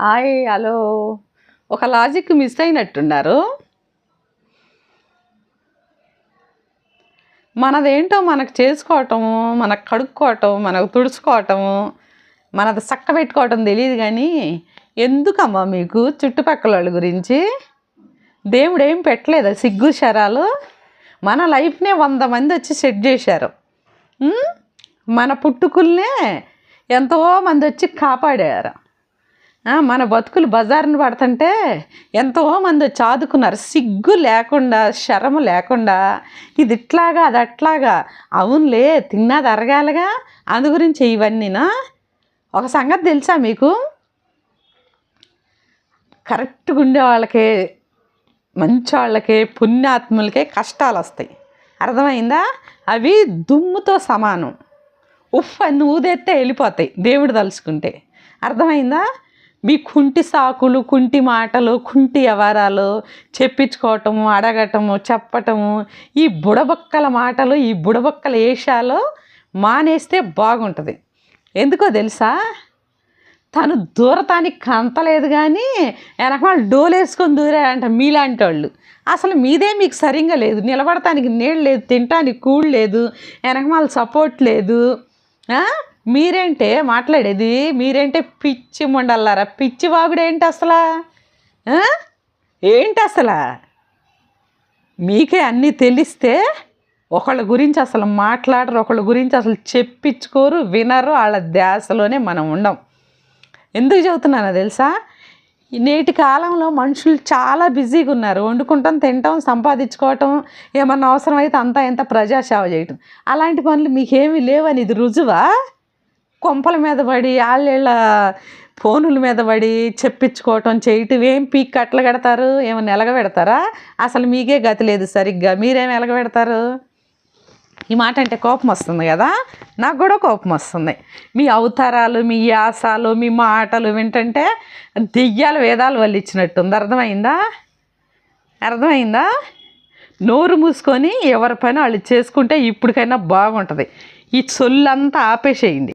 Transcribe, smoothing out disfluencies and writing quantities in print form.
Hi hello. ఒక logic miss అయినట్టున్నారు. మనదేంటో మనకు చేసుకోవటము, మనకు కడుక్కోవటం, మనకు తుడుచుకోవటము, మనది చక్క పెట్టుకోవటం తెలియదు. కానీ ఎందుకమ్మా మీకు చుట్టుపక్కల వాళ్ళ గురించి? దేవుడు ఏం పెట్టలేదా సిగ్గు శరాలు? మన లైఫ్నే 100 మంది వచ్చి సెట్ చేశారు. మన పుట్టుకుల్నే ఎంతోమంది వచ్చి కాపాడారు. మన బతుకులు బజారుని పడుతుంటే ఎంతోమంది వచ్చి ఆదుకున్నారు. సిగ్గు లేకుండా, శరము లేకుండా, ఇది ఇట్లాగా అది అట్లాగా. అవునులే, తిన్నది అరగాలిగా, అందు గురించి ఇవన్నీనా? ఒక సంగతి తెలుసా మీకు? కరెక్ట్గా ఉండే వాళ్ళకే, మంచి వాళ్ళకే, పుణ్యాత్ములకే కష్టాలు వస్తాయి. అర్థమైందా? అవి దుమ్ముతో సమానం. ఉఫ్ అని ఊదెత్తే వెళ్ళిపోతాయి దేవుడు తలుచుకుంటే. అర్థమైందా? మీ కుంటి సాకులు, కుంటి మాటలు, కుంటి వ్యవహారాలు చెప్పించుకోవటము, అడగటము, చెప్పటము, ఈ బుడబొక్కల మాటలు, ఈ బుడబొక్కల వేషాలు మానేస్తే బాగుంటుంది. ఎందుకో తెలుసా? తను దూరతానికి కంతలేదు, కానీ వెనకమాల డోలేసుకొని దూరారంట మీలాంటి వాళ్ళు. అసలు మీదే మీకు సరిగ్గా లేదు. నిలబడటానికి నీళ్ళు లేదు, తినటానికి కూడు లేదు, వెనకమాల సపోర్ట్ లేదు. మీరేంటే మాట్లాడేది? మీరేంటే పిచ్చి ముండల్లారా? పిచ్చి వాగుడు ఏంటి అసలు? ఏంటి అసలు? మీకే అన్నీ తెలిస్తే ఒకళ్ళ గురించి అసలు మాట్లాడరు, ఒకళ్ళ గురించి అసలు చెప్పించుకోరు, వినరు. వాళ్ళ ధ్యాసలోనే మనం ఉండం. ఎందుకు చెబుతున్నానో తెలుసా? నేటి కాలంలో మనుషులు చాలా బిజీగా ఉన్నారు. వండుకుంటాం, తింటాం, సంపాదించుకోవటం, ఏమన్నా అవసరమైతే అంతా ఎంత ప్రజాసేవ చేయటం. అలాంటి పనులు మీకేమీ లేవని ఇది రుజువా? కొంపల మీద పడి, వాళ్ళ ఫోనుల మీద పడి చెప్పించుకోవటం, చేయటం. ఏం పీక్ కట్టలు కడతారు? ఏమన్నా ఎలగబెడతారా? అసలు మీకే గతి లేదు సరిగ్గా. మీరేమి ఎలగబెడతారు? ఈ మాట అంటే కోపం వస్తుంది కదా? నాకు కూడా కోపం వస్తుంది. మీ అవతారాలు, మీ యాసాలు, మీ మాటలు వింటుంటే దెయ్యాలు వేదాలు వల్లిచ్చినట్టుంది. అర్థమైందా? నోరు మూసుకొని ఎవరి పని వాళ్ళు చేసుకుంటే ఇప్పటికైనా బాగుంటుంది. ఈ సొల్లంతా ఆపేసేయండి.